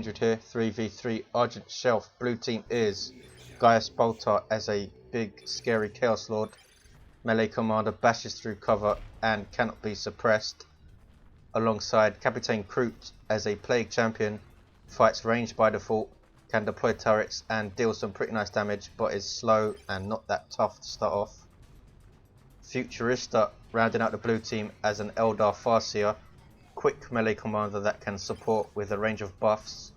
injured here. 3v3 Argent Shelf. Blue team is Gaius Baltar as a big scary Chaos Lord. Melee commander bashes through cover and cannot be suppressed. Alongside Capitaine-Croute as a plague champion. Fights range by default. Can deploy turrets and deal some pretty nice damage, but is slow and not that tough to start off. Futurista rounding out the blue team as an Eldar Farseer. Quick melee commander that can support with a range of buffs.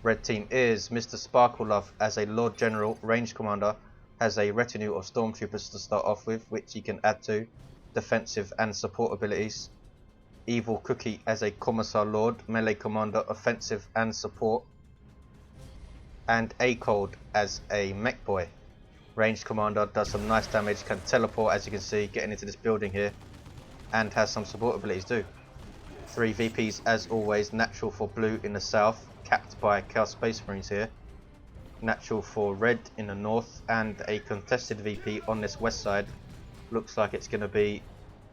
Red team is Mr. SparkleLuv as a Lord General range commander. Has a retinue of stormtroopers to start off with, which he can add to defensive and support abilities. EvilCookie as a Commissar Lord, melee commander, offensive and support. And Aekold as a Mekboy. Ranged commander, does some nice damage, can teleport as you can see, getting into this building here. And has some support abilities too. 3 VPs as always, natural for blue in the south, capped by Chaos Space Marines here. Natural for red in the north, and a contested VP on this west side. Looks like it's going to be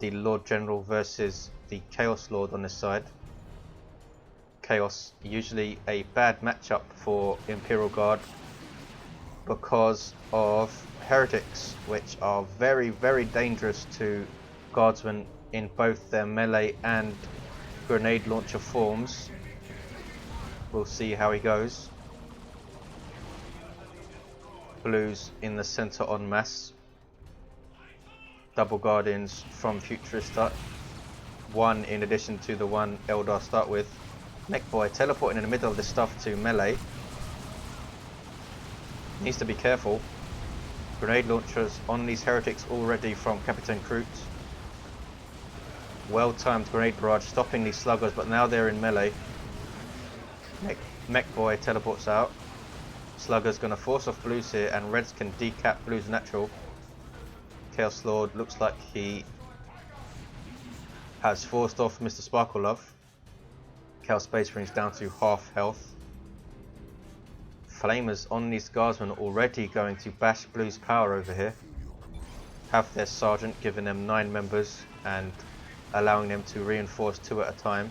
the Lord General versus the Chaos Lord on this side. Chaos, usually a bad matchup for Imperial Guard because of heretics, which are very, very dangerous to guardsmen in both their melee and grenade launcher forms. We'll see how he goes. Blues in the center en masse. Double Guardians from Futurista. One in addition to the one Eldar start with. Mekboy teleporting in the middle of this stuff to melee. Needs to be careful. Grenade launchers on these heretics already from Capitaine-Croute. Well timed grenade barrage stopping these sluggers, but now they're in melee. Mekboy teleports out. Slugger's going to force off blues here, and reds can decap blues natural. Chaos Lord looks like he has forced off Mr. SparkleLuv. Chaos Space Marines down to half health. Flamers on these guardsmen already going to bash blues power over here. Have their sergeant giving them 9 members and allowing them to reinforce 2 at a time.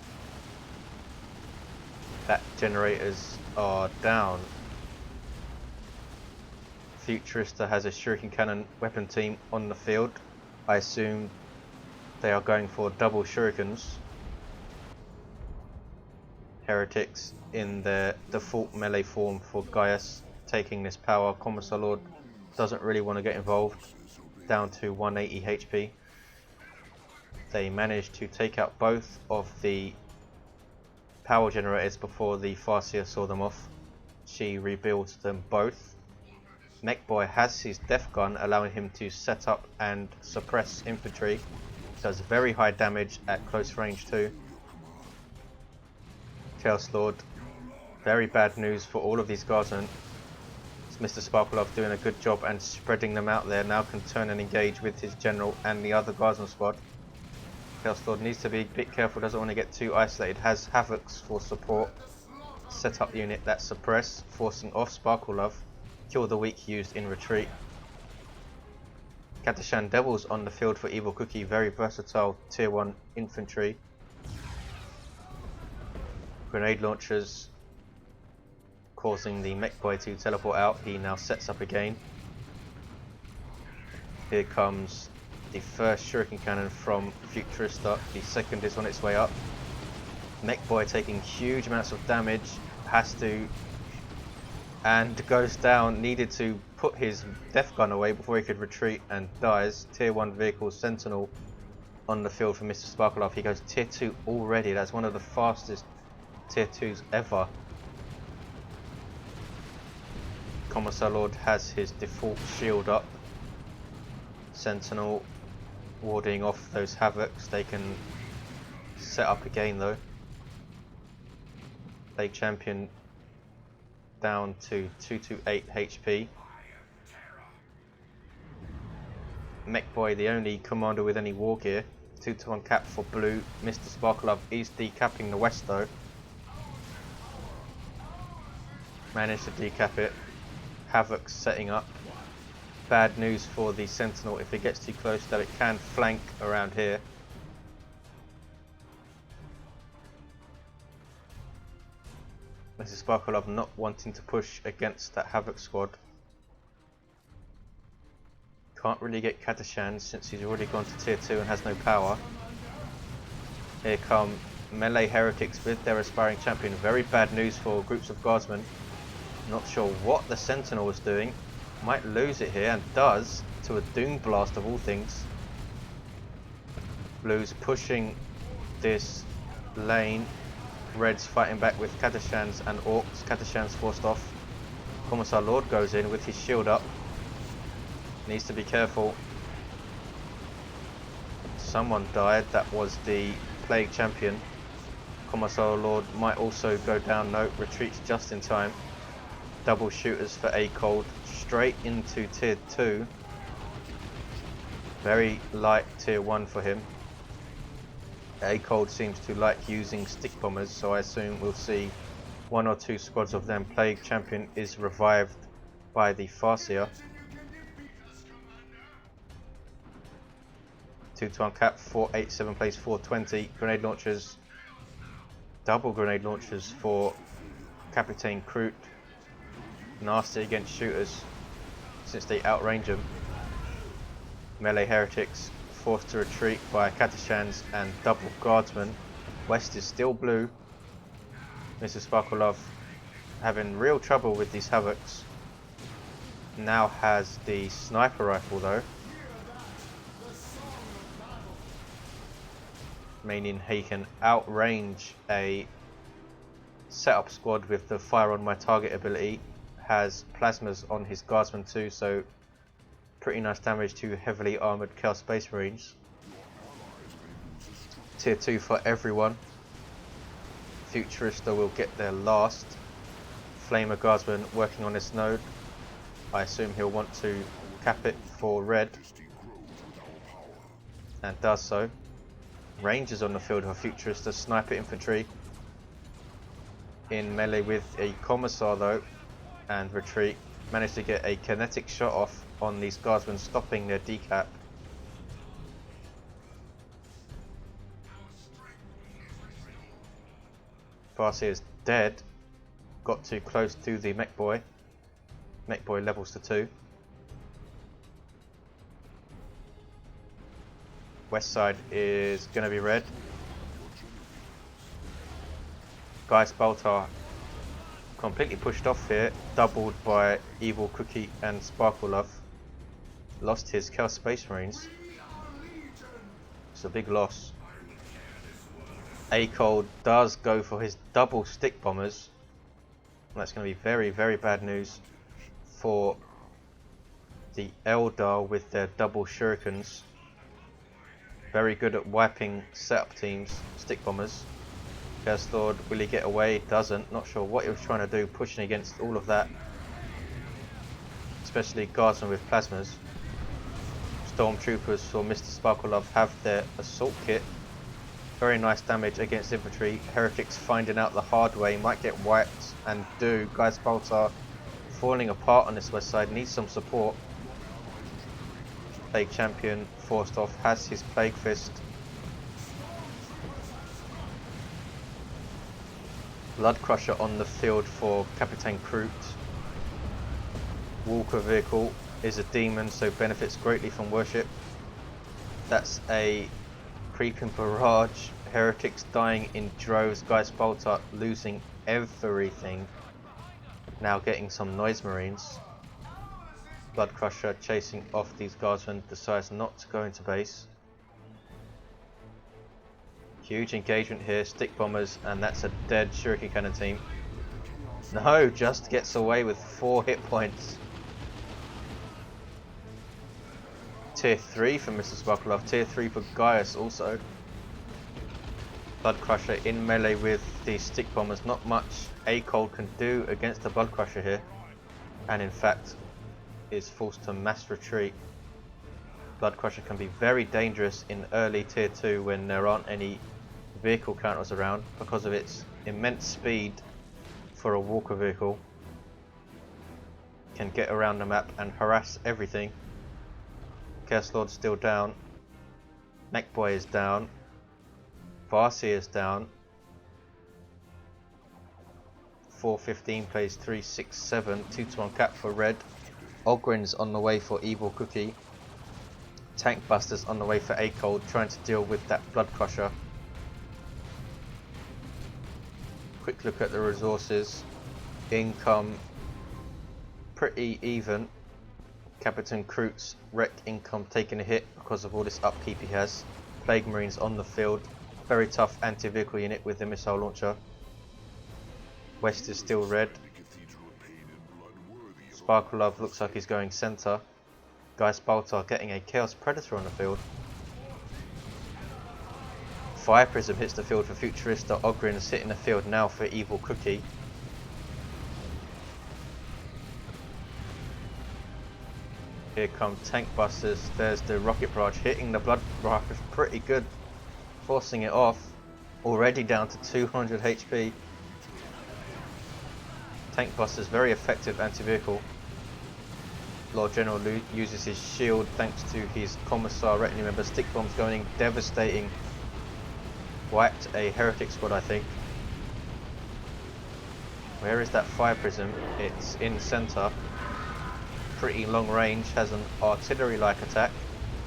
That generators are down. Futurista has a shuriken cannon weapon team on the field. I assume they are going for double shurikens. Heretics in their default melee form for Gaius taking this power. Commissar Lord doesn't really want to get involved. Down to 180 HP. They managed to take out both of the power generators before the Farseer saw them off. She rebuilds them both. Mekboy has his death gun, allowing him to set up and suppress infantry. Does very high damage at close range too. Chaos Lord, very bad news for all of these guardsmen. It's Mr. SparkleLuv doing a good job and spreading them out there. Now can turn and engage with his general and the other guardsman squad. Chaos Lord needs to be a bit careful, doesn't want to get too isolated. Has Havocs for support. Set up unit that suppress, forcing off SparkleLuv. Kill the weak used in retreat. Captain Devils on the field for EvilCookie, very versatile tier 1 infantry. Grenade launchers causing the Mekboy to teleport out. He now sets up again. Here comes the first shuriken cannon from Futurista. The second is on its way up. Mekboy taking huge amounts of damage. Has to and goes down. Needed to put his death gun away before he could retreat and dies. Tier 1 vehicle Sentinel on the field for Mr. SparkleLuv. He goes tier 2 already. That's one of the fastest tier 2s ever. Commissar Lord has his default shield up. Sentinel warding off those Havocs. They can set up again though. Plague Champion down to 228 HP. Mekboy, the only commander with any war gear. 2-to-1 cap for blue. Mr. SparkleLuv is decapping the west though. Managed to decap it. Havoc setting up. Bad news for the Sentinel if it gets too close, that it can flank around here. Mrs. SparkleLuv not wanting to push against that Havoc squad. Can't really get Catachan since he's already gone to tier 2 and has no power. Here come melee heretics with their aspiring champion. Very bad news for groups of guardsmen. Not sure what the Sentinel was doing. Might lose it here, and does, to a Doom Blast of all things. Blues pushing this lane. Reds fighting back with Catachans and Orks. Catachans forced off. Commissar Lord goes in with his shield up. Needs to be careful. Someone died. That was the Plague Champion. Commissar Lord might also go down. No, retreats just in time. Double shooters for Aekold. Straight into tier 2. Very light tier 1 for him. Aekold seems to like using stick bombers, so I assume we'll see 1 or 2 squads of them. Plague Champion is revived by the Farseer. 2 to uncap, 487 plays 420. Grenade launchers, double grenade launchers for Capitaine-Croute. Nasty against shooters since they outrange him. Melee heretics forced to retreat by Catachans and double guardsmen. West is still blue. Mrs. SparkleLuv having real trouble with these Havocs. Now has the sniper rifle though, meaning he can outrange a setup squad with the fire on my target ability. Has plasmas on his guardsmen too, so pretty nice damage to heavily armoured Chaos Space Marines. Tier 2 for everyone. Futurista will get there last. Flamer Guardsman working on this node. I assume he'll want to cap it for red, and does so. Rangers on the field for Futurista. Sniper infantry in melee with a Commissar though, and retreat. Managed to get a kinetic shot off on these guardsmen, stopping their decap. Farseer is dead. Got too close to the Mekboy. Mekboy levels to 2. West side is going to be red. Gaius Baltar completely pushed off here, doubled by EvilCookie and SparkleLuv. Lost his Chaos Space Marines. It's a big loss. Aekold does go for his double stick bombers. That's going to be very, very bad news for the Eldar with their double shurikens. Very good at wiping setup teams, stick bombers. Chaos Lord, will he get away? Doesn't. Not sure what he was trying to do, pushing against all of that. Especially guardsmen with plasmas. Stormtroopers for Mr. SparkleLuv have their assault kit. Very nice damage against infantry. Heretics finding out the hard way, might get wiped, and do. Gaius Baltar falling apart on this west side, needs some support. Plague Champion forced off, has his Plague Fist. Blood Crusher on the field for Capitaine-Croute. Walker vehicle is a demon, so benefits greatly from worship. That's a creeping barrage. Heretics dying in droves. Gaius Baltar losing everything. Now getting some noise marines. Blood Crusher chasing off these guardsmen, decides not to go into base. Huge engagement here, stick bombers, and that's a dead Shuriken Cannon team. No, just gets away with 4 hit points. Tier 3 for Mr. SparkleLuv, tier 3 for Gaius also. Blood Crusher in melee with the stick bombers. Not much Aekold can do against the Blood Crusher here, and in fact is forced to mass retreat. Blood Crusher can be very dangerous in early tier 2 when there aren't any vehicle counters around because of its immense speed for a walker vehicle. Can get around the map and harass everything. Chaos Lord's still down. Mekboy is down. Farseer is down. 415 plays 367, 2-1 cap for red. Ogryn's on the way for EvilCookie. Tank Busters on the way for Aekold, trying to deal with that Blood Crusher. Quick look at the resources. Income pretty even. Capitaine-Croute's wreck income taking a hit because of all this upkeep he has. Plague Marines on the field. Very tough anti-vehicle unit with the missile launcher. West is still red. SparkleLuv looks like he's going centre. Gaius Baltar getting a Chaos Predator on the field. Fire Prism hits the field for Futurista. Ogryn is hitting the field now for EvilCookie. Here come Tank Busters. There's the Rocket Barrage hitting the Blood Barrage pretty good. Forcing it off. Already down to 200 HP. Tank Busters very effective anti-vehicle. Lord General uses his shield thanks to his Commissar retinue member. Stick bombs going in, devastating. Wiped a heretic squad, I think. Where is that Fire Prism? It's in centre. Pretty long range, has an artillery-like attack.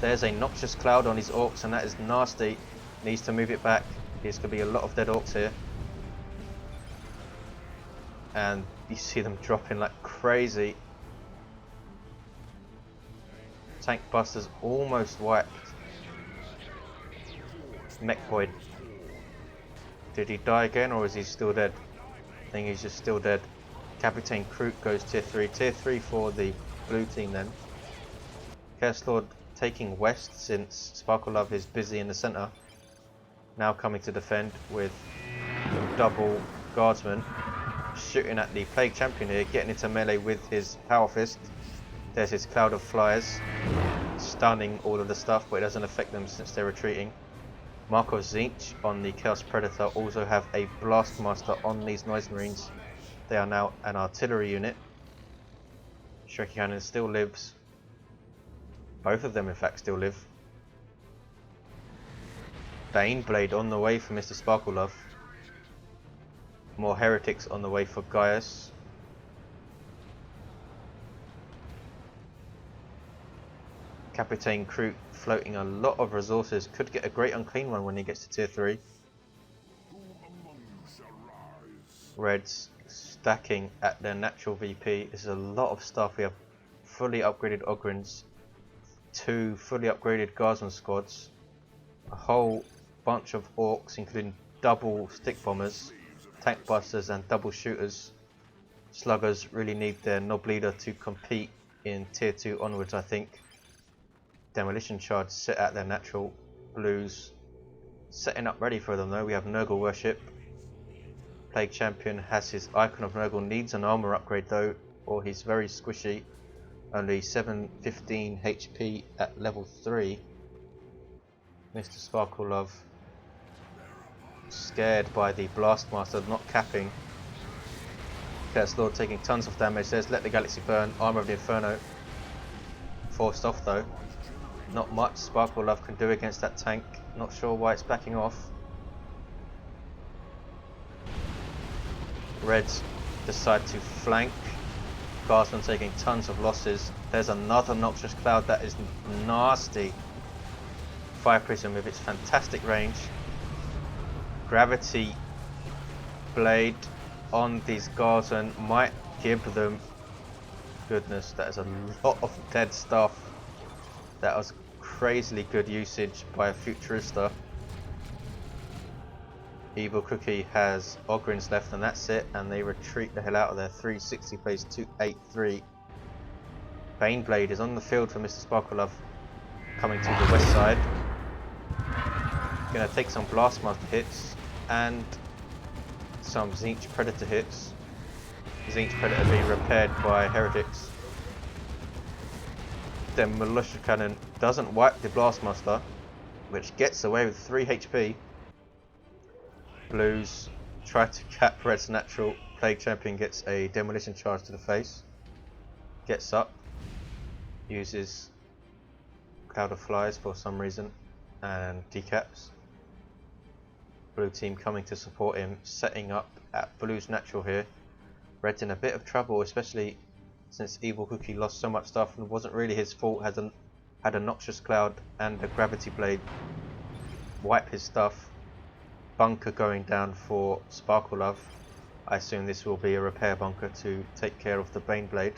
There's a Noxious Cloud on his Orks, and that is nasty. Needs to move it back. There's going to be a lot of dead Orks here. And you see them dropping like crazy. Tank Busters almost wiped. Mekboy. Did he die again, or is he still dead? I think he's just still dead. Capitaine-Croute goes tier 3. Tier 3 for the blue team then. Chaos Lord taking west since SparkleLuv is busy in the centre. Now coming to defend with double guardsmen. Shooting at the Plague Champion here, getting into melee with his Power Fist. There's his Cloud of Flyers. Stunning all of the stuff, but it doesn't affect them since they're retreating. Markov Tzeentch on the Chaos Predator also have a Blastmaster on these Noise Marines. They are now an artillery unit. Shuriken Cannon still lives. Both of them in fact still live. Baneblade on the way for Mr. SparkleLuv. More heretics on the way for Gaius. Capitaine-Croute floating a lot of resources. Could get a great unclean one when he gets to tier 3. Reds stacking at their natural VP. This is a lot of stuff. We have fully upgraded Ogryns, 2 fully upgraded Guardsman squads, a whole bunch of Orks including double stick bombers, tank busters and double shooters. Sluggers really need their Nob Leader to compete in tier 2 onwards, I think. Demolition Charge set at their natural. Blues setting up ready for them though. We have Nurgle Worship. Plague Champion has his Icon of Nurgle, needs an armor upgrade though, or he's very squishy. Only 715 HP at level 3. Mr. SparkleLuv scared by the Blastmaster not capping. Chaos Lord taking tons of damage. There's Let the Galaxy Burn, Armor of the Inferno. Forced off though. Not much SparkleLuv can do against that tank. Not sure why it's backing off. Reds decide to flank. Guardsman taking tons of losses. There's another Noxious Cloud that is nasty. Fire Prism with its fantastic range. Gravity Blade on these Guardsmen might give them... Goodness, that is a lot of dead stuff. That was crazily good usage by a Futurista. EvilCookie has Ogryns left and that's it, and they retreat the hell out of there. 360 plays 283. Baneblade is on the field for Mr. SparkleLuv, coming to the west side. Gonna take some Blastmaster hits and some Tzeentch Predator hits. Tzeentch Predator being repaired by heretics. Then Militia Cannon doesn't wipe the Blastmaster, which gets away with 3 HP. Blues try to cap Red's natural. Plague Champion gets a Demolition Charge to the face. Gets up. Uses Cloud of Flies for some reason. And decaps. Blue team coming to support him. Setting up at Blue's natural here. Red's in a bit of trouble, especially since EvilCookie lost so much stuff and it wasn't really his fault. Had a Noxious Cloud and a Gravity Blade wipe his stuff. Bunker going down for SparkleLuv. I assume this will be a repair bunker to take care of the Baneblade.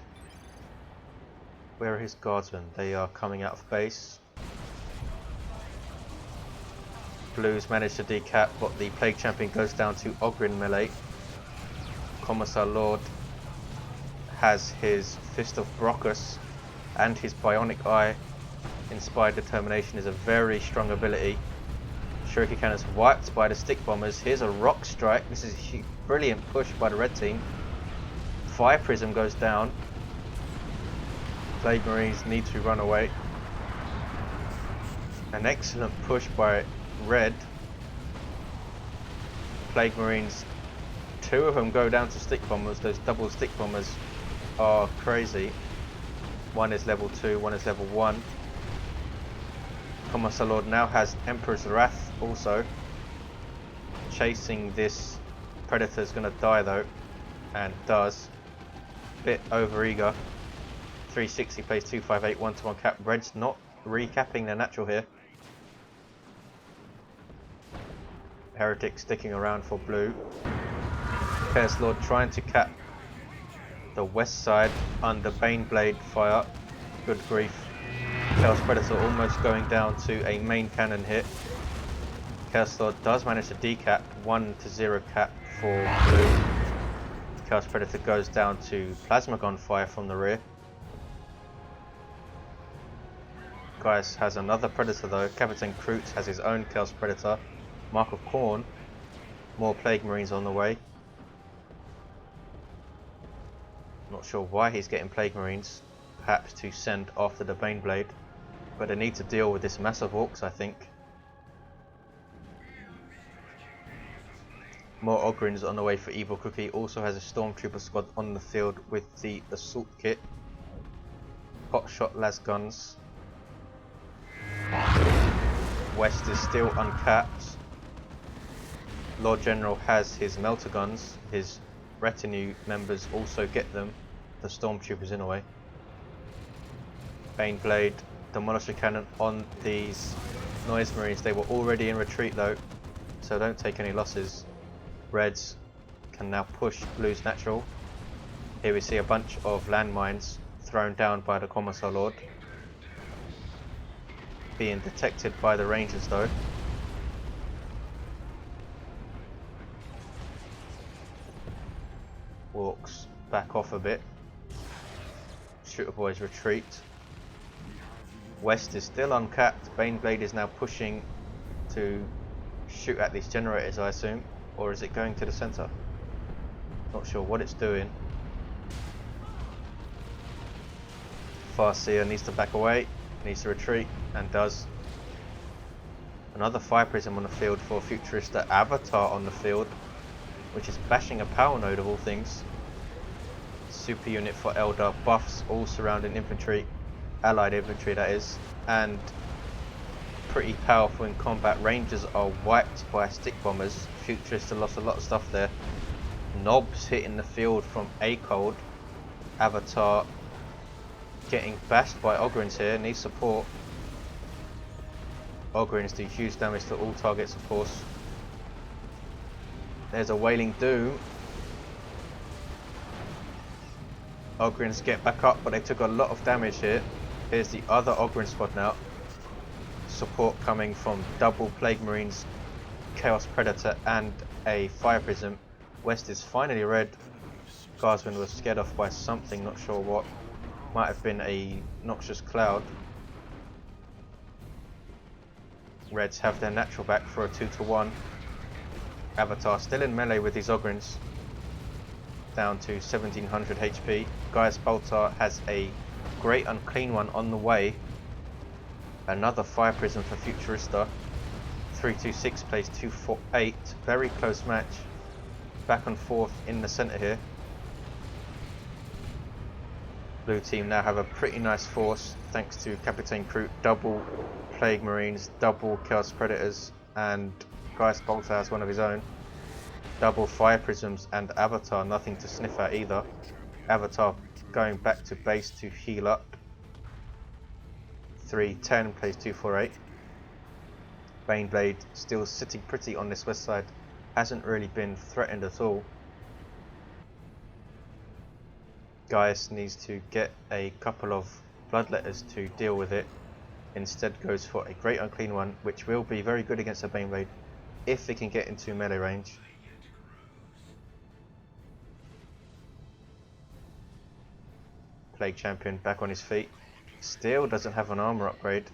Where are his guardsmen? They are coming out of base. Blues managed to decap, but the Plague Champion goes down to Ogryn melee. Commissar Lord has his Fist of Brockus and his Bionic Eye. Inspired Determination is a very strong ability. Shuriken Cannon's wiped by the Stick Bombers. Here's a Rock Strike. This is a brilliant push by the red team. Fire Prism goes down. Plague Marines need to run away. An excellent push by red. Plague Marines, two of them go down to Stick Bombers. Those double Stick Bombers are crazy. One is level 2, one is level 1. Commissar Lord now has Emperor's Wrath also. Chasing this Predator is going to die though, and does. Bit over eager. 360 plays 258, 1-to-1 cap. Red's not recapping their natural here. Heretic sticking around for blue. Chaos Lord trying to cap the west side under Baneblade fire. Good grief. Chaos Predator almost going down to a main cannon hit. Chaos Lord does manage to decap. 1-0 cap for blue. Chaos Predator goes down to Plasma Gun fire from the rear. Gaius has another Predator though. Capitaine-Croute has his own Chaos Predator. Mark of Khorne. More Plague Marines on the way. Not sure why he's getting Plague Marines. Perhaps to send after the Baneblade. But they need to deal with this massive Orks, I think. More Ogryns on the way for EvilCookie. Also has a Stormtrooper squad on the field with the Assault Kit. Hotshot las guns. West is still uncapped. Lord General has his melter guns. His retinue members also get them. The Stormtroopers in a way. Baneblade, Demolisher Cannon on these Noise Marines. They were already in retreat though, so don't take any losses. Reds can now push Blue's natural. Here we see a bunch of landmines thrown down by the Commissar Lord. Being detected by the Rangers though. Orks back off a bit. Shooter Boys retreat. West is still uncapped. Baneblade is now pushing to shoot at these generators, I assume. Or is it going to the centre? Not sure what it's doing. Farseer needs to back away. Needs to retreat, and does. Another Fire Prism on the field for Futurista. Avatar on the field, which is bashing a power node of all things. Super unit for Eldar. Buffs all surrounding infantry. Allied infantry that is. And pretty powerful in combat. Rangers are wiped by Stick Bombers. Futurista lost a lot of stuff there. Knobs hitting the field from Aekold. Avatar getting bashed by Ogryns here. Needs support. Ogryns do huge damage to all targets of course. There's a Wailing Doom. Ogryns get back up, but they took a lot of damage here. Here's the other Ogryn squad now. Support coming from double Plague Marines, Chaos Predator and a Fire Prism. West is finally red. Guardsman was scared off by something, not sure what. Might have been a Noxious Cloud. Reds have their natural back for a 2-to-1. Avatar still in melee with these Ogryns. Down to 1700 HP. Gaius Baltar has a Great Unclean One on the way. Another Fire Prism for Futurista. 326 plays 248. Very close match. Back and forth in the centre here. Blue team now have a pretty nice force thanks to Capitaine-Croute. Double Plague Marines, double Chaos Predators, and Gaius Baltar has one of his own. Double fire prisms and Avatar, nothing to sniff at either. Avatar going back to base to heal up. 310 plays 248. Baneblade still sitting pretty on this west side, hasn't really been threatened at all. Gaius needs to get a couple of bloodletters to deal with it. Instead goes for a Great Unclean One, which will be very good against a Baneblade if it can get into melee range. Plague Champion back on his feet. Still doesn't have an armor upgrade.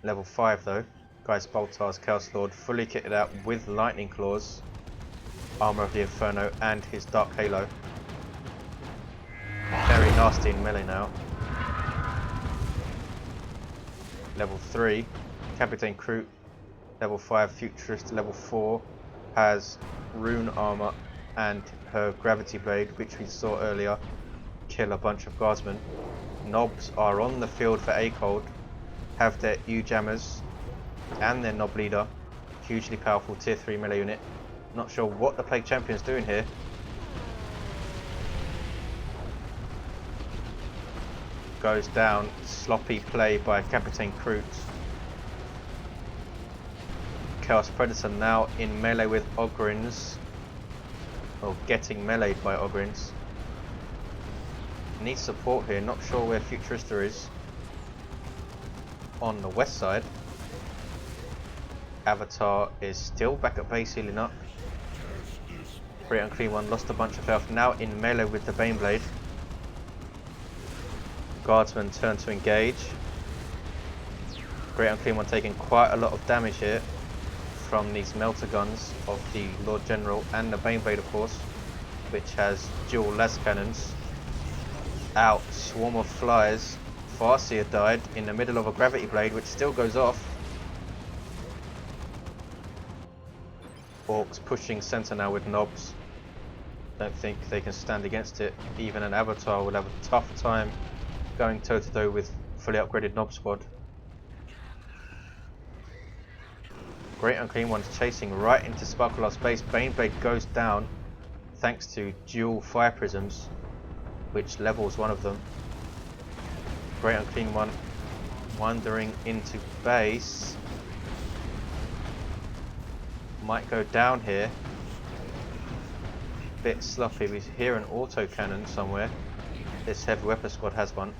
Level 5 though. Gaius Baltar's Chaos Lord fully kitted out with Lightning Claws, Armor of the Inferno and his Dark Halo. Very nasty in melee now. Level 3, Capitaine-Croute. Level 5, Futurista. Level 4 has Rune Armor and her Gravity Blade, which we saw earlier kill a bunch of guardsmen. Knobs are on the field for Aekold, have their U-Jammers and their Knob Leader. Hugely powerful tier 3 melee unit. Not sure what the Plague Champion's doing here. Goes down. Sloppy play by Capitaine-Croute. Chaos Predator now in melee with Ogrins. Or getting meleeed by Ogrins. Needs support here. Not sure where Futurista is. On the west side. Avatar is still back at base healing up. Great Unclean One lost a bunch of health. Now in melee with the Baneblade. Guardsmen turn to engage. Great Unclean One taking quite a lot of damage here from these melter guns of the Lord General and the Baneblade, of course, which has dual las cannons. Out, swarm of flies. Farseer died in the middle of a Gravity Blade, which still goes off. Orks pushing center now with knobs. Don't think they can stand against it. Even an Avatar will have a tough time going toe to toe with fully upgraded Knob Squad. Great Unclean One's chasing right into SparkleLuv's base. Baneblade goes down thanks to dual fire prisms, which levels one of them. Great Unclean One wandering into base. Might go down here. Bit sloppy. We hear an autocannon somewhere. This heavy weapon squad has one.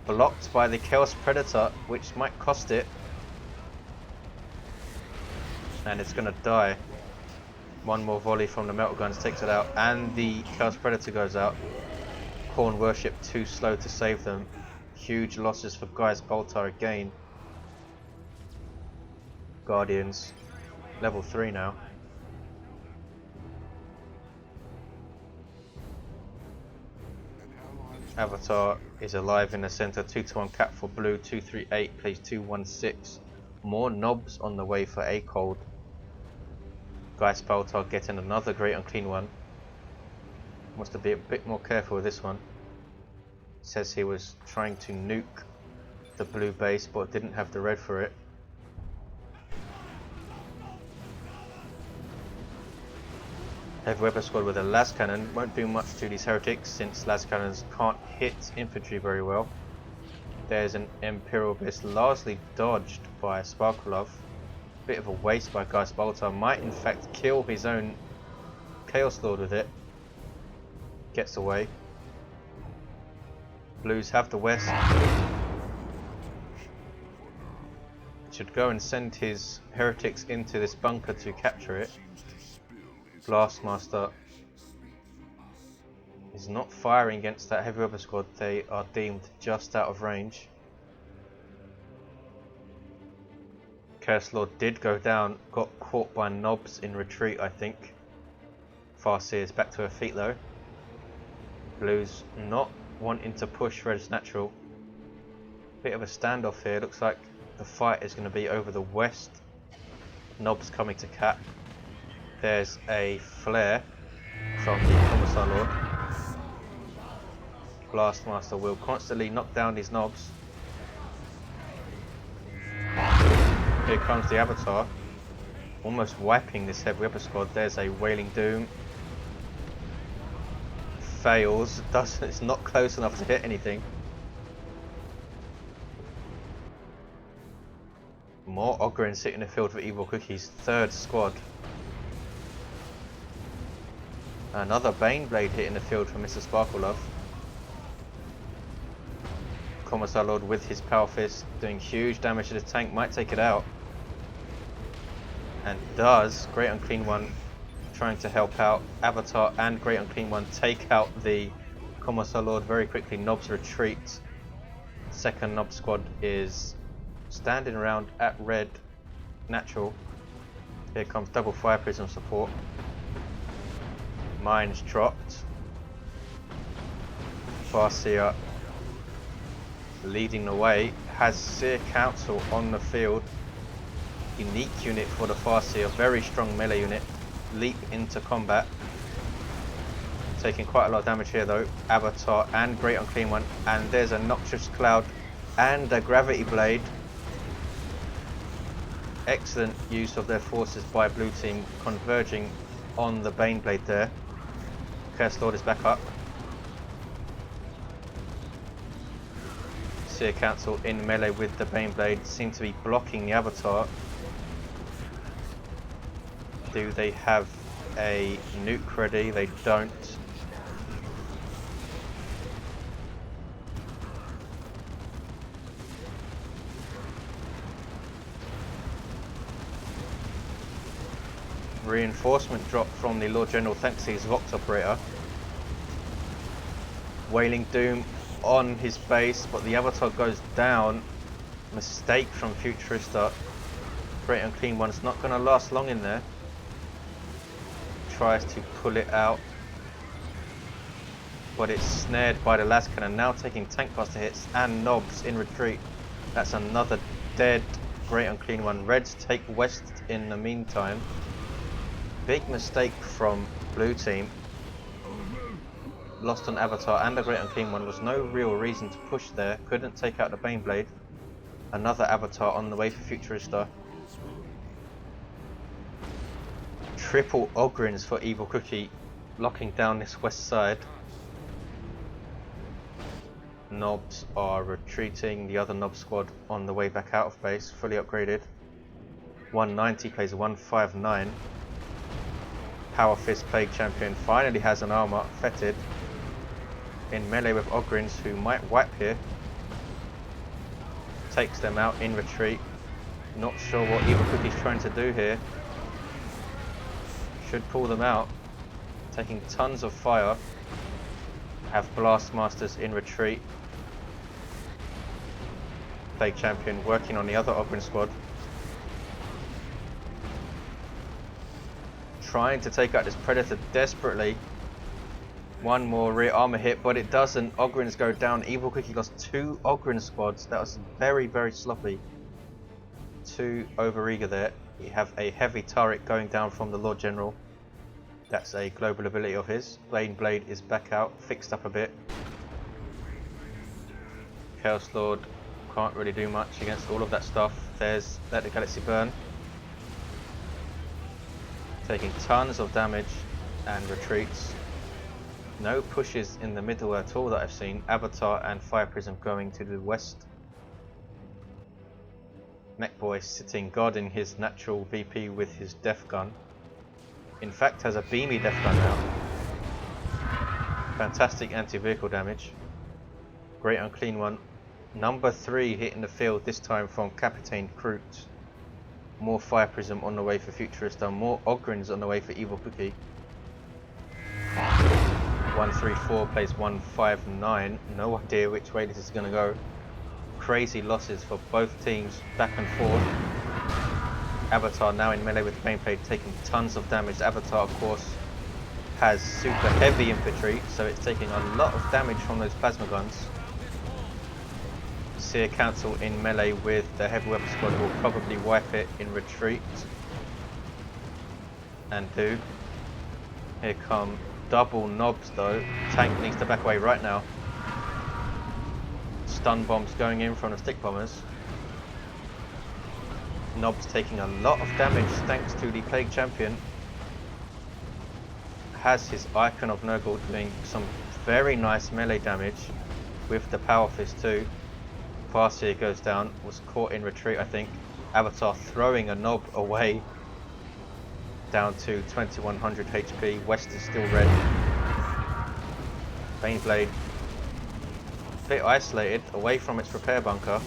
Blocked by the Chaos Predator, which might cost it. And it's gonna die. One more volley from the metal guns takes it out, and the Chaos Predator goes out. Khorne Worship too slow to save them. Huge losses for Gaius Baltar again. Guardians, level 3 now. Avatar is alive in the center. 2-1 cap for blue. 238 plays 216. More knobs on the way for Aekold. Gaius Baltar getting another Great Unclean One. Wants to be a bit more careful with this one. Says he was trying to nuke the blue base but didn't have the red for it. Heavy weapon squad with a las cannon. Won't do much to these heretics since las cannons can't hit infantry very well. There's an Imperial Beast largely dodged by SparkleLuv. Bit of a waste by Gaius Baltar. Might in fact kill his own Chaos Lord with it. Gets away. Blues have the west. Should go and send his heretics into this bunker to capture it. Blastmaster is not firing against that heavy weapon squad. They are deemed just out of range. Chaos Lord did go down, got caught by knobs in retreat, I think. Farseer is back to her feet though. Blues not wanting to push red as natural. Bit of a standoff here. Looks like the fight is going to be over the west. Knobs coming to cap. There's a flare from the Commissar Lord. Blastmaster will constantly knock down these knobs. Here comes the Avatar. almost wiping this heavy weapon squad. There's a Wailing Doom. Fails. It's not close enough to hit anything. More Ogrins sitting in the field for EvilCookie's third squad. Another Baneblade hit in the field for Mr. SparkleLuv. Commissar Lord with his Power Fist doing huge damage to the tank, might take it out. And does. Great Unclean One trying to help out. Avatar and Great Unclean One take out the Commissar Lord very quickly. Nobs retreat. Second Nob squad is standing around at red natural. Here comes double Fire Prism support. Mines dropped. Farseer leading the way. Has Seer Council on the field. Unique unit for the Farseer, very strong melee unit. Leap into combat. Taking quite a lot of damage here though. Avatar and Great Unclean One, and there's a Noxious Cloud and a Gravity Blade. Excellent use of their forces by blue team, converging on the Baneblade there. Chaos Lord is back up. Seer Council in melee with the Baneblade seem to be blocking the Avatar. Do they have a nuke ready? They don't. Reinforcement drop from the Lord General thanks to his Vox operator. Wailing Doom on his base, but the Avatar goes down. Mistake from Futurista. Great Unclean One's not going to last long in there. Tries to pull it out, but it's snared by the las cannon, now taking tank buster hits and Nobs in retreat. That's another dead Great Unclean One. Reds take west in the meantime. Big mistake from blue team. Lost on Avatar and the Great Unclean One. Was no real reason to push there. Couldn't take out the Baneblade. Another Avatar on the way for Futurista. Triple Ogrins for EvilCookie, locking down this west side. Nobs are retreating. The other Nob squad on the way back out of base, fully upgraded. 190 plays 159. Power Fist Plague Champion finally has an armor, fetid. In melee with Ogrins, who might wipe here. Takes them out in retreat. Not sure what EvilCookie's trying to do here. Should pull them out. Taking tons of fire. Have Blast Masters in retreat. Plague Champion working on the other Ogren squad. Trying to take out this Predator desperately. One more rear armor hit, but it doesn't. Ogrins go down. EvilCookie lost 2 Ogren squads. That was very, very sloppy. 2 overeager there. We have a heavy turret going down from the Lord General. That's a global ability of his. Baneblade is back out, fixed up a bit. Chaos Lord can't really do much against all of that stuff. There's Let the Galaxy Burn. Taking tons of damage and retreats. No pushes in the middle at all that I've seen. Avatar and Fire Prism going to the west. Mekboy sitting guarding his natural VP with his Death Gun. In fact has a beamy Death Gun now. Fantastic anti-vehicle damage. Great Unclean One. Number 3 hitting the field, this time from Capitaine-Croute. More Fire Prism on the way for Futurista. More Ogrins on the way for EvilCookie. 134 plays 159. No idea which way this is going to go. Crazy losses for both teams, back and forth. Avatar now in melee with Baneblade, taking tons of damage. Avatar, of course, has super heavy infantry, so it's taking a lot of damage from those plasma guns. Seer Council in melee with the heavy weapon squad will probably wipe it in retreat. And do. Here come double Nobs though. Tank needs to back away right now. Stun bombs going in from the stick bombers. Nob's taking a lot of damage thanks to the Plague Champion. Has his Icon of Nurgle doing some very nice melee damage with the Power Fist too. Farseer goes down, was caught in retreat I think. Avatar throwing a Nob away. Down to 2100 HP. West is still red. Baneblade a bit isolated away from its repair bunker.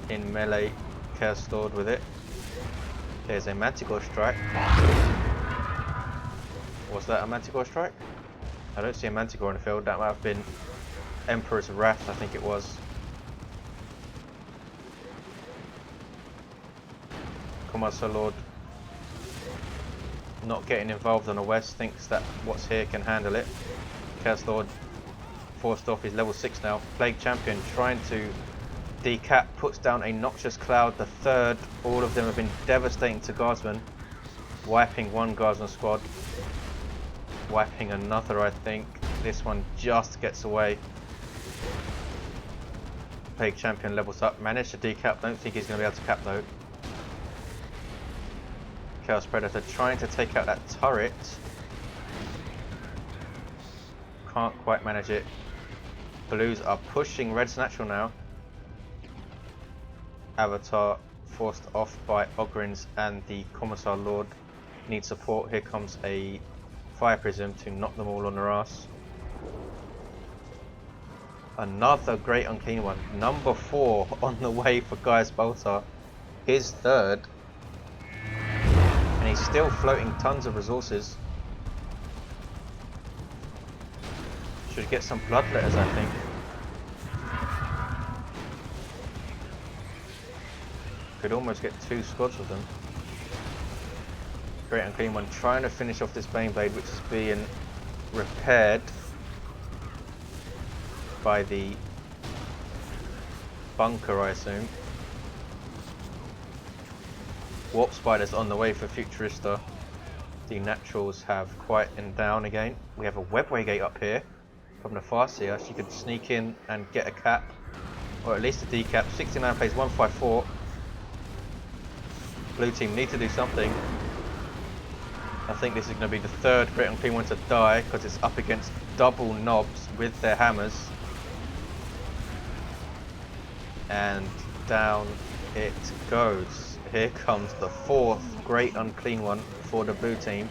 In melee, Chaos Lord with it. There's a Manticore strike. Was that a Manticore strike? I don't see a Manticore on the field. That might have been Emperor's Wrath, I think it was. Commissar Lord not getting involved on the west, thinks that what's here can handle it. Chaos Lord forced off, he's level 6 now. Plague Champion trying to decap, puts down a Noxious Cloud, the third. All of them have been devastating to Guardsmen. Wiping one Guardsman squad. Wiping another I think. This one just gets away. Plague Champion levels up, managed to decap, don't think he's going to be able to cap though. Chaos Predator trying to take out that turret. Can't quite manage it. Blues are pushing Red's natural now. Avatar forced off by Ogrins and the Commissar Lord need support. Here comes a Fire Prism to knock them all on their ass. Another great unclean one. Number 4 on the way for Gaius Baltar. His third. And he's still floating tons of resources. Should get some bloodletters I think. Could almost get 2 squads with them. Great unclean one trying to finish off this Baneblade which is being repaired by the bunker I assume. Warp Spiders on the way for Futurista. The naturals have quietened down again. We have a Webway Gate up here from the Farseer. She could sneak in and get a cap, or at least a decap. 69 plays 154. Blue team need to do something. I think this is going to be the third Great Unclean one to die because it's up against double Nobs with their hammers. And down it goes. Here comes the 4th Great Unclean one for the blue team.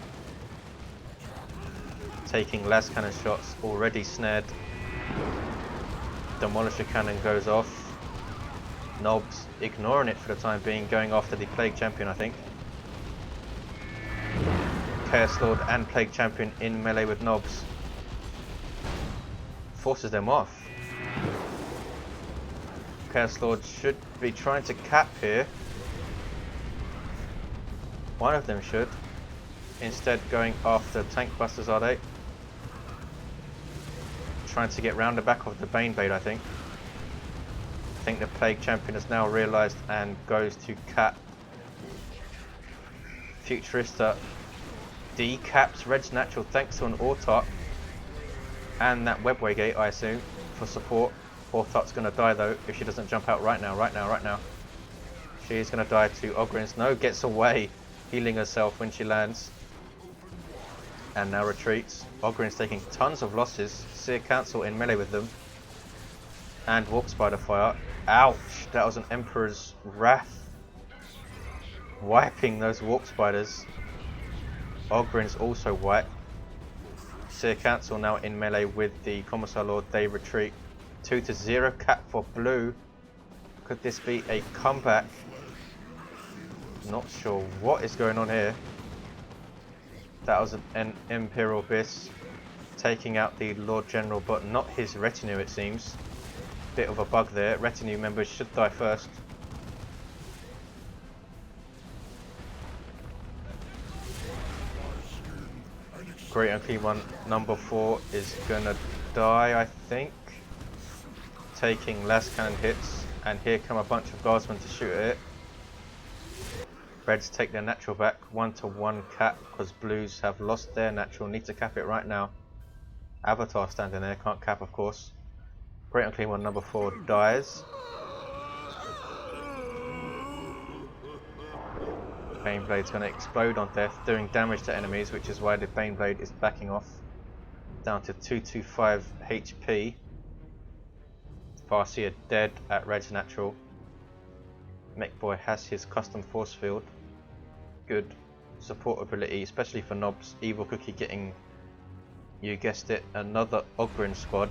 Taking las cannon shots, already snared. Demolisher cannon goes off. Nobs ignoring it for the time being, going after the Plague Champion I think. Chaos Lord and Plague Champion in melee with Nobs. Forces them off. Chaos Lord should be trying to cap here. One of them should. Instead going after tank busters are they? Trying to get round the back of the Baneblade I think. I think the Plague Champion has now realised and goes to cap. Futurista decaps Red's natural thanks to an Autarch. And that Webway Gate I assume for support. Autarch's going to die though if she doesn't jump out right now. She is going to die to Ogrins. No, gets away. Healing herself when she lands. And now retreats. Ogrins taking tons of losses. Seer Council in melee with them. And Warp Spider fire. Ouch! That was an Emperor's Wrath. Wiping those Warp Spiders. Ogrins also wipe. Seer Council now in melee with the Commissar Lord. They retreat. 2-0 cap for blue. Could this be a comeback? Not sure what is going on here. That was an Imperial Abyss taking out the Lord General, but not his retinue it seems. Bit of a bug there. Retinue members should die first. Great Unclean one, number 4 is gonna die I think. Taking last cannon hits, and here come a bunch of guardsmen to shoot at it. Reds take their natural back, 1-1 cap because blues have lost their natural, need to cap it right now. Avatar standing there, can't cap of course. Great Unclean one, number 4 dies. Baneblade's going to explode on death, doing damage to enemies, which is why the Baneblade is backing off. Down to 225 HP. Farseer dead at Red's natural. Mekboy has his custom force field. Good support ability, especially for nobs. EvilCookie getting, you guessed it, another Ogryn squad.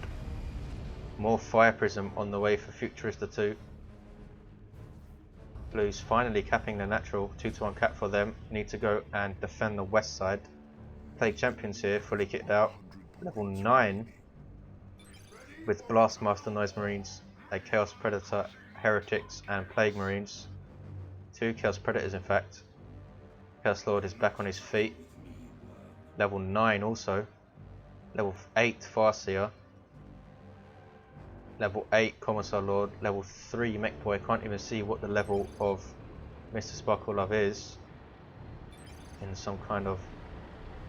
More Fire Prism on the way for Futurista 2. Blues finally capping the natural. 2-1 cap for them. Need to go and defend the west side. Plague Champions here, fully kitted out. Level 9 with Blastmaster Noise Marines, a Chaos Predator, Heretics and Plague Marines. 2 Chaos Predators in fact. Chaos Lord is back on his feet. Level 9 also. Level 8 Farseer. Level 8 Commissar Lord. Level 3 Mekboy. Can't even see what the level of Mr. SparkleLuv is. In some kind of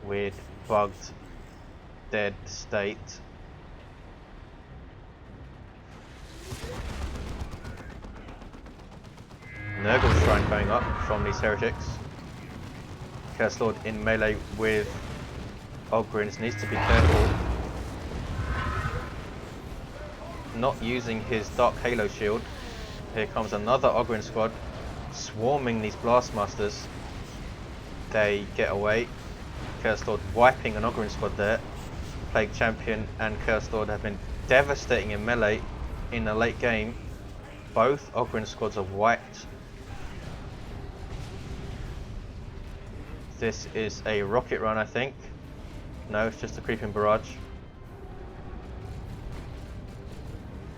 weird, bugged, dead state. Nurgle Shrine going up from these heretics. Chaos Lord in melee with Ogryns needs to be careful. Not using his Dark Halo shield. Here comes another Ogryn squad swarming these Blastmasters. They get away. Chaos Lord wiping an Ogryn squad there. Plague Champion and Chaos Lord have been devastating in melee in the late game. Both Ogryn squads are wiped. This is a rocket run, I think. No, it's just a creeping barrage.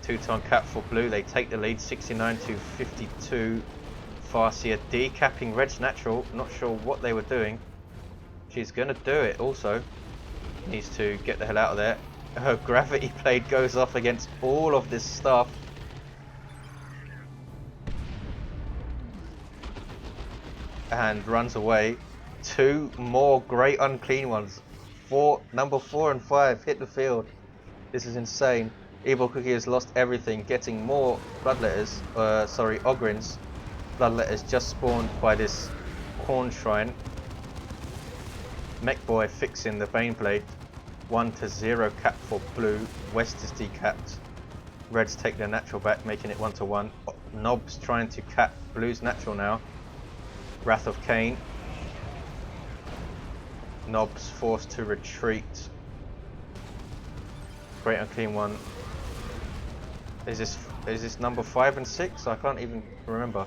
2-ton cap for blue. They take the lead, 69 to 52. Farseer decapping Red's natural. Not sure what they were doing. She's gonna do it also. Needs to get the hell out of there. Her gravity blade goes off against all of this stuff. And runs away. 2 more great unclean ones. Number 4 and 5 hit the field. This is insane. EvilCookie has lost everything, getting more bloodletters, Ogryns. Bloodletters just spawned by this Corn Shrine. Mekboy fixing the Baneblade. 1-0 cap for blue. West is decapped. Reds take their natural back, making it 1-1. Nobs trying to cap blue's natural now. Wrath of Cain. Nobs forced to retreat. Great unclean one. Is this number 5 and 6? I can't even remember.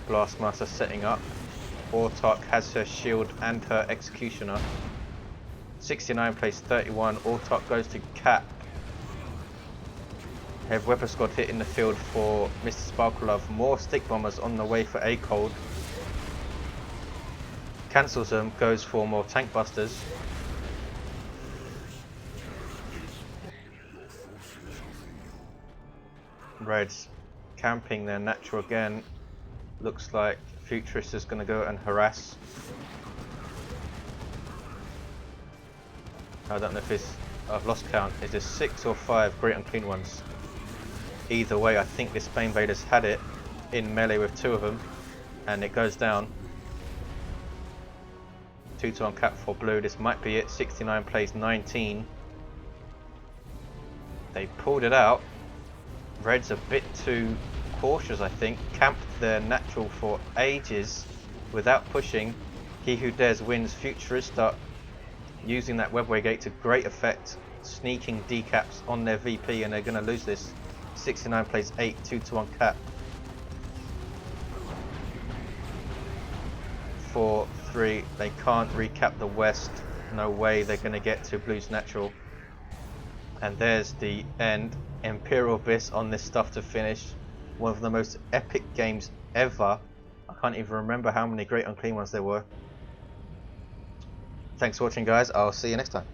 Blastmaster setting up. Autark has her shield and her executioner. 69 plays 31. Autark goes to cap. Have Weapon Squad hitting the field for Mr. SparkleLuv. More stick bombers on the way for Aekold. Cancels them, goes for more tank busters. Reds camping their natural again. Looks like Futurista is going to go and harass. I don't know if it's, I've lost count. Is there 6 or 5 great unclean ones? Either way, I think this Banevader's had it in melee with 2 of them, and it goes down. 2-1 cap for blue. This might be it. 69 plays 19. They pulled it out. Red's a bit too cautious, I think. Camped their natural for ages without pushing. He who dares wins. Futurista using that webway gate to great effect, sneaking decaps on their VP, and they're going to lose this. 69 plays 8, 2-1 cap. 4-3, they can't recap the west. No way they're going to get to blue's natural. And there's the end. Imperial Abyss on this stuff to finish. One of the most epic games ever. I can't even remember how many great unclean ones there were. Thanks for watching, guys. I'll see you next time.